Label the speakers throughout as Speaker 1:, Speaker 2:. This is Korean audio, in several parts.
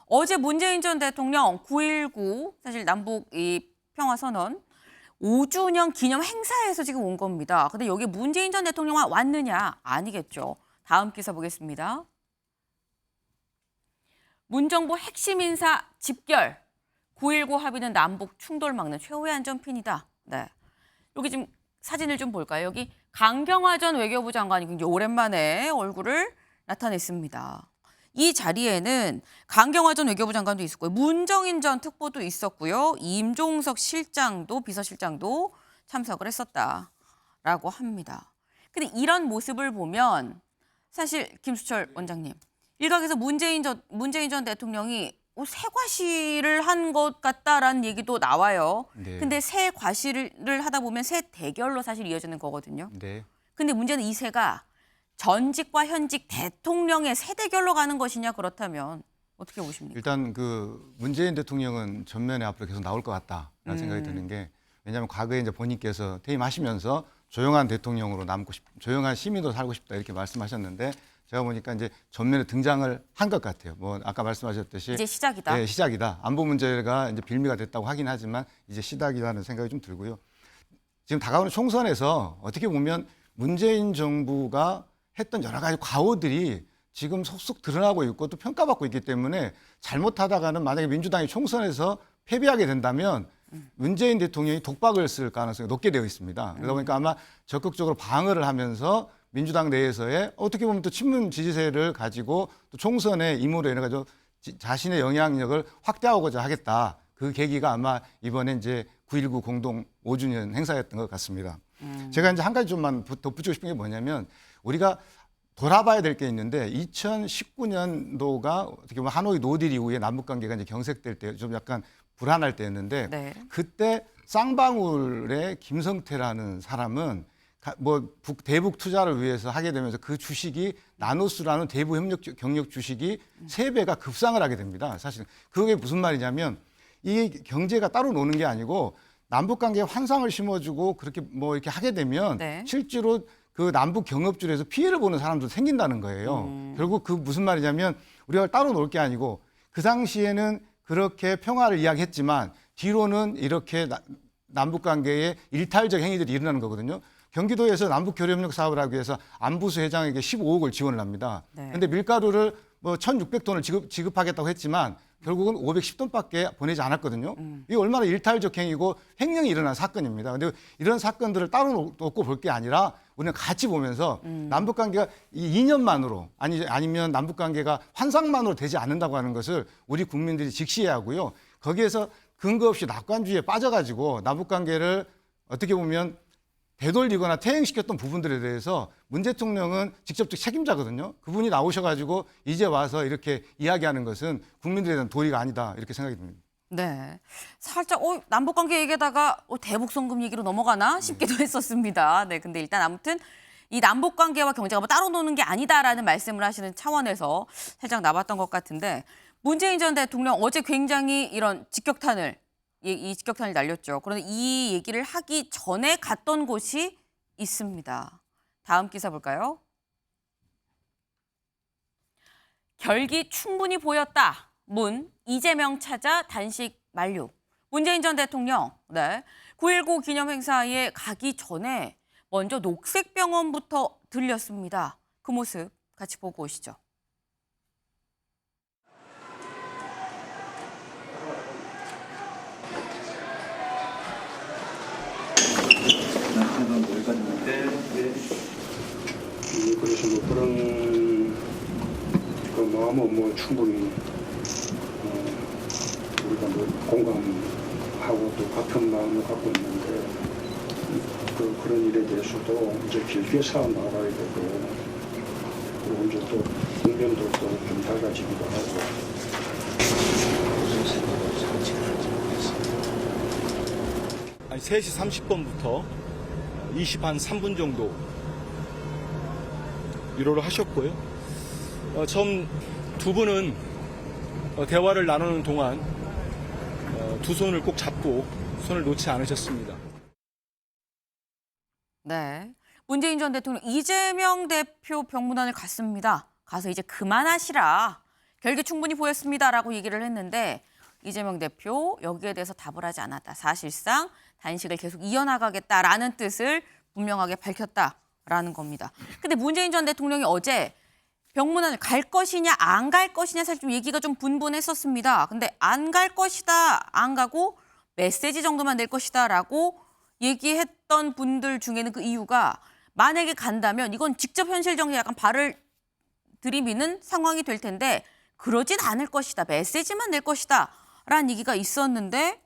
Speaker 1: 어제 문재인 전 대통령 9.19 사실 남북 이 평화선언 5주년 기념 행사에서 지금 온 겁니다. 근데 여기 문재인 전 대통령만 왔느냐? 아니겠죠. 다음 기사 보겠습니다. 문정부 핵심 인사 집결. 9.19 합의는 남북 충돌 막는 최후의 안전핀이다. 네. 여기 지금 사진을 좀 볼까요? 여기 강경화 전 외교부 장관이 굉장히 오랜만에 얼굴을 나타냈습니다. 이 자리에는 강경화 전 외교부 장관도 있었고요. 문정인 전 특보도 있었고요. 임종석 실장도 비서실장도 참석을 했었다라고 합니다. 근데 이런 모습을 보면 사실 김수철 원장님, 일각에서 문재인 전 대통령이 새 과시를 한 것 같다라는 얘기도 나와요.
Speaker 2: 네.
Speaker 1: 근데 새 과시를 하다 보면 새 대결로 사실 이어지는 거거든요.
Speaker 2: 네.
Speaker 1: 근데 문제는 이 새가 전직과 현직 대통령의 새 대결로 가는 것이냐, 그렇다면 어떻게 보십니까?
Speaker 2: 일단 그 문재인 대통령은 전면에 앞으로 계속 나올 것 같다라는 생각이 드는 게, 왜냐하면 과거에 이제 본인께서 퇴임하시면서 조용한 대통령으로 남고 조용한 시민으로 살고 싶다 이렇게 말씀하셨는데, 제가 보니까 이제 전면에 등장을 한 것 같아요. 뭐 아까 말씀하셨듯이
Speaker 1: 이제 시작이다.
Speaker 2: 네, 시작이다. 안보 문제가 이제 빌미가 됐다고 하긴 하지만 이제 시작이라는 생각이 좀 들고요. 지금 다가오는 총선에서 어떻게 보면 문재인 정부가 했던 여러 가지 과오들이 지금 속속 드러나고 있고 또 평가받고 있기 때문에, 잘못하다가는 만약에 민주당이 총선에서 패배하게 된다면 문재인 대통령이 독박을 쓸 가능성이 높게 되어 있습니다. 그러다 보니까 아마 적극적으로 방어를 하면서 민주당 내에서의 어떻게 보면 또 친문 지지세를 가지고 또 총선의 임무로 인해 가지고 자신의 영향력을 확대하고자 하겠다. 그 계기가 아마 이번에 이제 9.19 공동 5주년 행사였던 것 같습니다. 제가 이제 한 가지 좀만 덧붙이고 싶은 게 뭐냐면, 우리가 돌아봐야 될 게 있는데, 2019년도가 어떻게 보면 하노이 노딜 이후에 남북 관계가 이제 경색될 때 좀 약간 불안할 때였는데,
Speaker 1: 네.
Speaker 2: 그때 쌍방울의 김성태라는 사람은 뭐 대북 투자를 위해서 하게 되면서 그 주식이 나누스라는 대북 협력 경력 주식이 3배가 급상을 하게 됩니다. 사실 그게 무슨 말이냐면, 이 경제가 따로 노는 게 아니고 남북 관계에 환상을 심어주고 그렇게 뭐 이렇게 하게 되면
Speaker 1: 네.
Speaker 2: 실제로 그 남북 경협줄에서 피해를 보는 사람도 생긴다는 거예요. 결국 그 무슨 말이냐면, 우리가 따로 놀 게 아니고 그 당시에는 그렇게 평화를 이야기했지만 뒤로는 이렇게 남북 관계에 일탈적 행위들이 일어나는 거거든요. 경기도에서 남북 교류협력 사업을 하기 위해서 안부수 회장에게 15억을 지원을 합니다. 그런데
Speaker 1: 네.
Speaker 2: 밀가루를 뭐 1,600톤을 지급하겠다고 했지만 결국은 510톤밖에 보내지 않았거든요. 이게 얼마나 일탈적 행위고 횡령이 일어난 사건입니다. 그런데 이런 사건들을 따로 놓고 볼 게 아니라 우리는 같이 보면서 남북 관계가 이 2년만으로 아니면 남북 관계가 환상만으로 되지 않는다고 하는 것을 우리 국민들이 직시해야 하고요. 거기에서 근거 없이 낙관주의에 빠져가지고 남북 관계를 어떻게 보면 되돌리거나 퇴행시켰던 부분들에 대해서 문 대통령은 직접적 책임자거든요. 그분이 나오셔가지고 이제 와서 이렇게 이야기하는 것은 국민들에 대한 도리가 아니다, 이렇게 생각이 듭니다.
Speaker 1: 네. 살짝 남북관계 얘기하다가 대북 송금 얘기로 넘어가나 싶기도 했었습니다. 네. 근데 일단 아무튼 이 남북관계와 경제가 뭐 따로 노는 게 아니다라는 말씀을 하시는 차원에서 살짝 나왔던 것 같은데, 문재인 전 대통령 어제 굉장히 이런 직격탄을 날렸죠. 그런데 이 얘기를 하기 전에 갔던 곳이 있습니다. 다음 기사 볼까요? 결기 충분히 보였다. 이재명 찾아 단식 만료. 문재인 전 대통령 9.19 기념 행사에 가기 전에 먼저 녹색병원부터 들렸습니다. 그 모습 같이 보고 오시죠.
Speaker 3: 나타난 뭘 갔는데, 그래서 뭐 그런 그 마음은 뭐 충분히 우리가 뭐 공감하고 또 같은 마음을 갖고 있는데, 그런 일에 대해서도 이제 길게 쌓아 나가야 되고, 그리고 이제 또 국면도 또 좀 달라지기도 하고.
Speaker 4: 아니, 3시 30분부터 20 한 3분 정도 위로를 하셨고요. 처음 두 분은 대화를 나누는 동안 두 손을 꼭 잡고 손을 놓지 않으셨습니다.
Speaker 1: 네. 문재인 전 대통령 이재명 대표 병문안을 갔습니다. 가서 이제 그만하시라. 별게 충분히 보였습니다라고 얘기를 했는데 이재명 대표 여기에 대해서 답을 하지 않았다. 사실상 단식을 계속 이어나가겠다라는 뜻을 분명하게 밝혔다라는 겁니다. 근데 문재인 전 대통령이 어제 병문안을 갈 것이냐 안 갈 것이냐 사실 좀 얘기가 좀 분분했었습니다. 근데 안 갈 것이다, 안 가고 메시지 정도만 낼 것이다라고 얘기했던 분들 중에는 그 이유가 만약에 간다면 이건 직접 현실 정치에 약간 발을 들이미는 상황이 될 텐데 그러진 않을 것이다. 메시지만 낼 것이다. 라는 얘기가 있었는데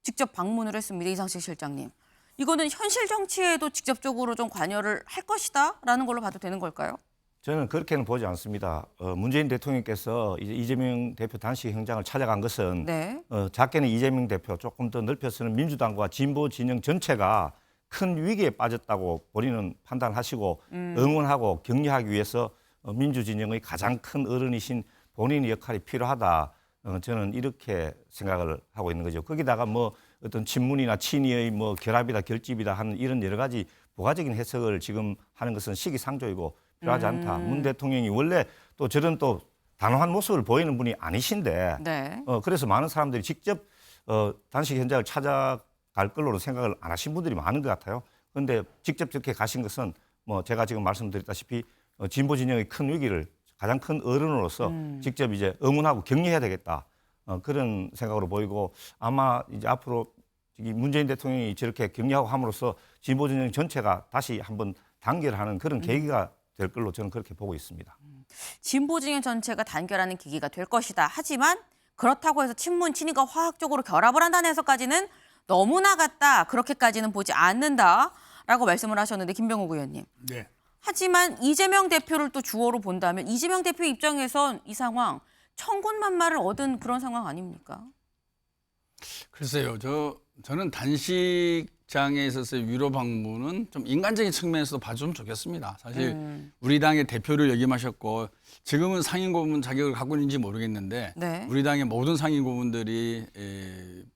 Speaker 1: 직접 방문을 했습니다. 이상식 실장님. 이거는 현실 정치에도 직접적으로 좀 관여를 할 것이다. 라는 걸로 봐도 되는 걸까요?
Speaker 5: 저는 그렇게는 보지 않습니다. 문재인 대통령께서 이제 이재명 대표 단식 현장을 찾아간 것은
Speaker 1: 네.
Speaker 5: 작게는 이재명 대표, 조금 더 넓혀서는 민주당과 진보 진영 전체가 큰 위기에 빠졌다고 본인은 판단하시고 응원하고 격려하기 위해서 민주 진영의 가장 큰 어른이신 본인의 역할이 필요하다. 저는 이렇게 생각을 하고 있는 거죠. 거기다가 뭐 어떤 친문이나 친이의 뭐 결합이다 결집이다 하는 이런 여러 가지 부가적인 해석을 지금 하는 것은 시기상조이고 필요하지 않다. 문 대통령이 원래 또 저런 또 단호한 모습을 보이는 분이 아니신데
Speaker 1: 네.
Speaker 5: 그래서 많은 사람들이 직접 단식 현장을 찾아갈 걸로 생각을 안 하신 분들이 많은 것 같아요. 그런데 직접 저렇게 가신 것은 뭐 제가 지금 말씀드렸다시피 진보 진영의 큰 위기를 가장 큰 어른으로서 직접 이제 응원하고 격려해야 되겠다. 그런 생각으로 보이고 아마 이제 앞으로 문재인 대통령이 저렇게 격려하고 함으로써 진보 진영 전체가 다시 한번 단결하는 그런 계기가 될 걸로 저는 그렇게 보고 있습니다.
Speaker 1: 진보 진영 전체가 단결하는 계기가 될 것이다. 하지만 그렇다고 해서 친문, 친이가 화학적으로 결합을 한다는 해석까지는 너무 나갔다. 그렇게까지는 보지 않는다라고 말씀을 하셨는데 김병욱 의원님.
Speaker 6: 네.
Speaker 1: 하지만 이재명 대표를 또 주어로 본다면 이재명 대표 입장에선 이 상황 천군만마를 얻은 그런 상황 아닙니까?
Speaker 6: 글쎄요. 저는 단식장에 있어서의 위로 방문은 좀 인간적인 측면에서도 봐주면 좋겠습니다. 사실 우리 당의 대표를 역임하셨고 지금은 상임고문 자격을 갖고 있는지 모르겠는데
Speaker 1: 네.
Speaker 6: 우리 당의 모든 상임고문들이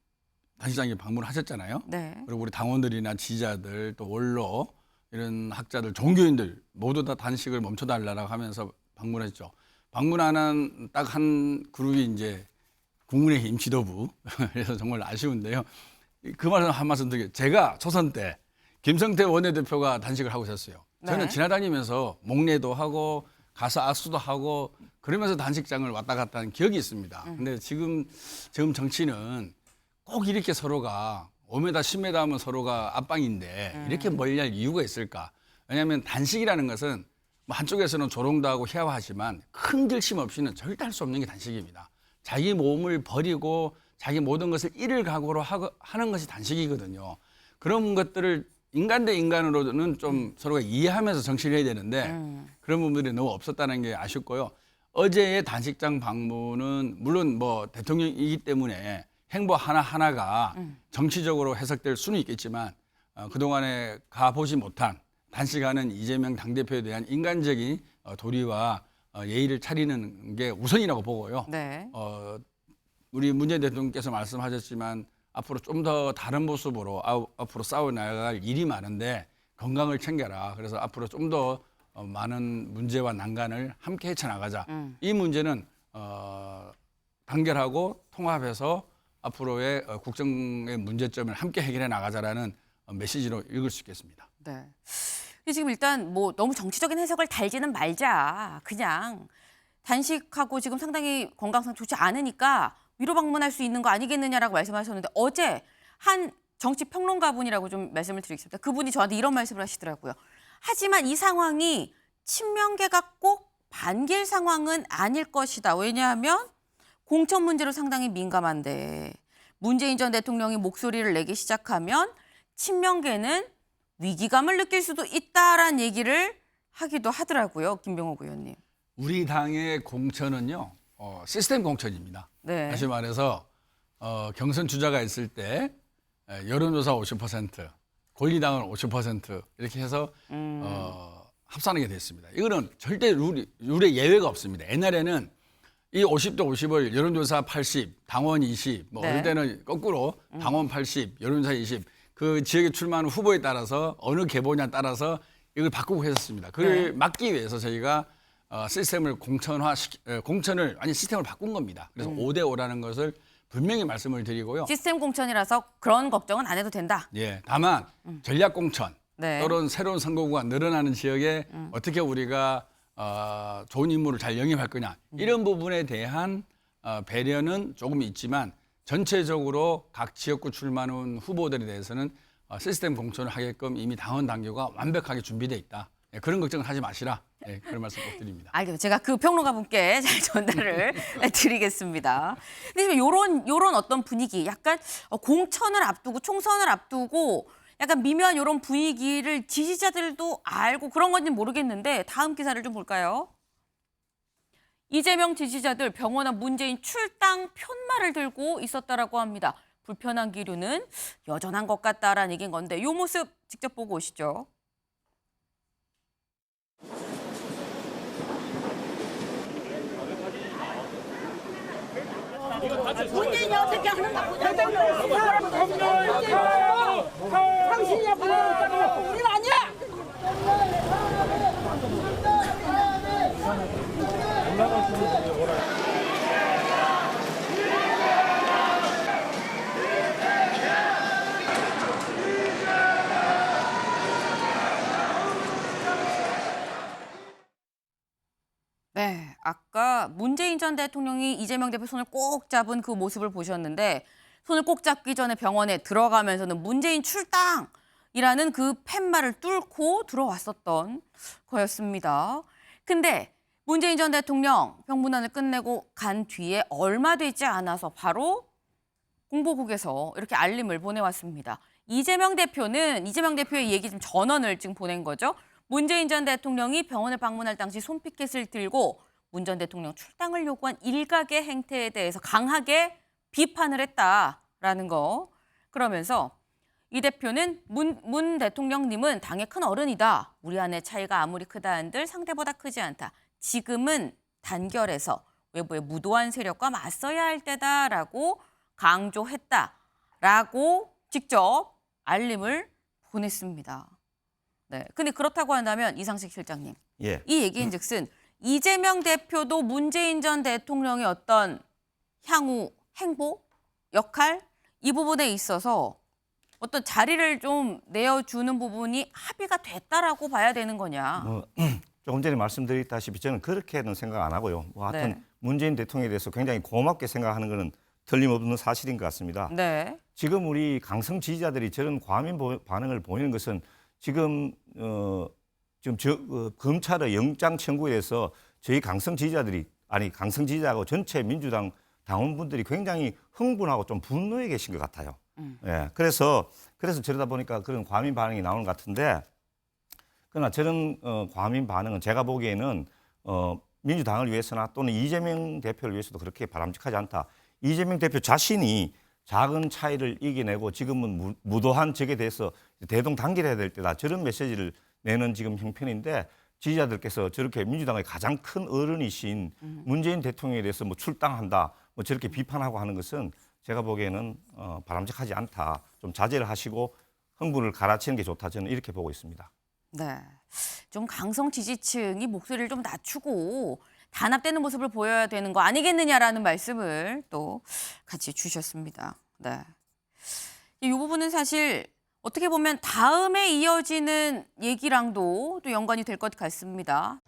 Speaker 6: 단식장에 방문하셨잖아요.
Speaker 1: 네.
Speaker 6: 그리고 우리 당원들이나 지지자들 또 원로 이런 학자들, 종교인들 모두 다 단식을 멈춰달라고 하면서 방문했죠. 방문하는 딱 한 그룹이 이제 국민의힘 지도부. 그래서 정말 아쉬운데요. 그 말씀 한 말씀 드리게. 제가 초선 때 김성태 원내대표가 단식을 하고 있었어요. 저는
Speaker 1: 네.
Speaker 6: 지나다니면서 목례도 하고 가서 악수도 하고 그러면서 단식장을 왔다 갔다 하는 기억이 있습니다. 근데 지금 정치는 꼭 이렇게 서로가 5m, 10m 하면 서로가 앞방인데 이렇게 멀리 할 이유가 있을까? 왜냐하면 단식이라는 것은 뭐 한쪽에서는 조롱도 하고 해화하지만 큰 결심 없이는 절대 할 수 없는 게 단식입니다. 자기 몸을 버리고 자기 모든 것을 잃을 각오로 하는 것이 단식이거든요. 그런 것들을 인간 대 인간으로는 좀 서로가 이해하면서 정치를 해야 되는데 그런 부분들이 너무 없었다는 게 아쉽고요. 어제의 단식장 방문은 물론 뭐 대통령이기 때문에 행보 하나하나가 정치적으로 해석될 수는 있겠지만 그동안에 가보지 못한 단식하는 이재명 당대표에 대한 인간적인 도리와 예의를 차리는 게 우선이라고 보고요.
Speaker 1: 네.
Speaker 6: 우리 문재인 대통령께서 말씀하셨지만 앞으로 좀 더 다른 모습으로 앞으로 싸워나갈 일이 많은데 건강을 챙겨라. 그래서 앞으로 좀 더 많은 문제와 난관을 함께 헤쳐나가자. 이 문제는 단결하고 통합해서 앞으로의 국정의 문제점을 함께 해결해 나가자라는 메시지로 읽을 수 있겠습니다.
Speaker 1: 네. 근데 지금 일단 뭐 너무 정치적인 해석을 달지는 말자. 그냥 단식하고 지금 상당히 건강상 좋지 않으니까 위로 방문할 수 있는 거 아니겠느냐라고 말씀하셨는데 어제 한 정치평론가분이라고 좀 말씀을 드리겠습니다. 그분이 저한테 이런 말씀을 하시더라고요. 하지만 이 상황이 친명계가 꼭 반길 상황은 아닐 것이다. 왜냐하면 공천 문제로 상당히 민감한데 문재인 전 대통령이 목소리를 내기 시작하면 친명계는 위기감을 느낄 수도 있다라는 얘기를 하기도 하더라고요. 김병욱 의원님.
Speaker 6: 우리 당의 공천은요. 시스템 공천입니다.
Speaker 1: 네.
Speaker 6: 다시 말해서 경선 주자가 있을 때 여론조사 50%, 권리당은 50% 이렇게 해서 합산하게 됐습니다. 이거는 절대 룰에 예외가 없습니다. 옛날에는 이 50대 50을 여론조사 80, 당원 20, 뭐
Speaker 1: 네.
Speaker 6: 어느 때는 거꾸로 당원 80, 여론조사 20, 그 지역에 출마하는 후보에 따라서 어느 계보냐에 따라서 이걸 바꾸고 했었습니다. 그걸
Speaker 1: 네.
Speaker 6: 막기 위해서 저희가 시스템을 공천을 아니 시스템을 바꾼 겁니다. 그래서 5대 5라는 것을 분명히 말씀을 드리고요.
Speaker 1: 시스템 공천이라서 그런 걱정은 안 해도 된다.
Speaker 6: 예, 다만 전략 공천
Speaker 1: 네.
Speaker 6: 또는 새로운 선거구가 늘어나는 지역에 어떻게 우리가 좋은 인물을 잘 영입할 거냐 이런 부분에 대한 배려는 조금 있지만 전체적으로 각 지역구 출마하는 후보들에 대해서는 시스템 공천을 하게끔 이미 당원 당규가 완벽하게 준비돼 있다. 예, 그런 걱정을 하지 마시라. 예, 그런 말씀 꼭 드립니다.
Speaker 1: 알겠습니다. 제가 그 평론가분께 잘 전달을 드리겠습니다. 근데 지금 요런 어떤 분위기, 약간 공천을 앞두고 총선을 앞두고 약간 미묘한 요런 분위기를 지지자들도 알고 그런 건지는 모르겠는데 다음 기사를 좀 볼까요? 이재명 지지자들 병원 앞 문재인 출당 편말을 들고 있었다라고 합니다. 불편한 기류는 여전한 것 같다라는 얘기인 건데 요 모습 직접 보고 오시죠.
Speaker 7: 문재인이 어떻게 하는가 보자. 당신이 앞으로 우리는 아니야.
Speaker 1: 네, 아까 문재인 전 대통령이 이재명 대표 손을 꼭 잡은 그 모습을 보셨는데 손을 꼭 잡기 전에 병원에 들어가면서는 문재인 출당이라는 그 팻말을 뚫고 들어왔었던 거였습니다. 근데 문재인 전 대통령 병문안을 끝내고 간 뒤에 얼마 되지 않아서 바로 공보국에서 이렇게 알림을 보내왔습니다. 이재명 대표의 얘기 좀 전원을 지금 보낸 거죠. 문재인 전 대통령이 병원을 방문할 당시 손피켓을 들고 문 전 대통령 출당을 요구한 일각의 행태에 대해서 강하게 비판을 했다라는 거. 그러면서 이 대표는 문 대통령님은 당의 큰 어른이다. 우리 안의 차이가 아무리 크다 한들 상대보다 크지 않다. 지금은 단결해서 외부의 무도한 세력과 맞서야 할 때다라고 강조했다라고 직접 알림을 보냈습니다. 네. 근데 그렇다고 한다면 이상식 실장님,
Speaker 5: 예.
Speaker 1: 이 얘기인즉슨 이재명 대표도 문재인 전 대통령의 어떤 향후 행보, 역할 이 부분에 있어서 어떤 자리를 좀 내어주는 부분이 합의가 됐다라고 봐야 되는 거냐?
Speaker 5: 조금 전에 말씀드렸다시피 저는 그렇게는 생각 안 하고요. 뭐 하여튼
Speaker 1: 네.
Speaker 5: 문재인 대통령에 대해서 굉장히 고맙게 생각하는 것은 틀림없는 사실인 것 같습니다.
Speaker 1: 네.
Speaker 5: 지금 우리 강성 지지자들이 저런 과민 반응을 보이는 것은 지금 검찰의 영장 청구에 대해서 저희 강성 지지자하고 전체 민주당 당원분들이 굉장히 흥분하고 좀 분노해 계신 것 같아요. 예, 그래서 저러다 보니까 그런 과민 반응이 나오는 것 같은데, 그러나 저런 과민 반응은 제가 보기에는 민주당을 위해서나 또는 이재명 대표를 위해서도 그렇게 바람직하지 않다. 이재명 대표 자신이 작은 차이를 이겨내고 지금은 무도한 적에 대해서 대동단결해야 될 때다. 저런 메시지를 내는 지금 형편인데 지지자들께서 저렇게 민주당의 가장 큰 어른이신 문재인 대통령에 대해서 뭐 출당한다, 뭐 저렇게 비판하고 하는 것은 제가 보기에는 바람직하지 않다. 좀 자제를 하시고 흥분을 갈아치는 게 좋다. 저는 이렇게 보고 있습니다.
Speaker 1: 네. 좀 강성 지지층이 목소리를 좀 낮추고 단합되는 모습을 보여야 되는 거 아니겠느냐라는 말씀을 또 같이 주셨습니다. 네. 이 부분은 사실 어떻게 보면 다음에 이어지는 얘기랑도 또 연관이 될 것 같습니다.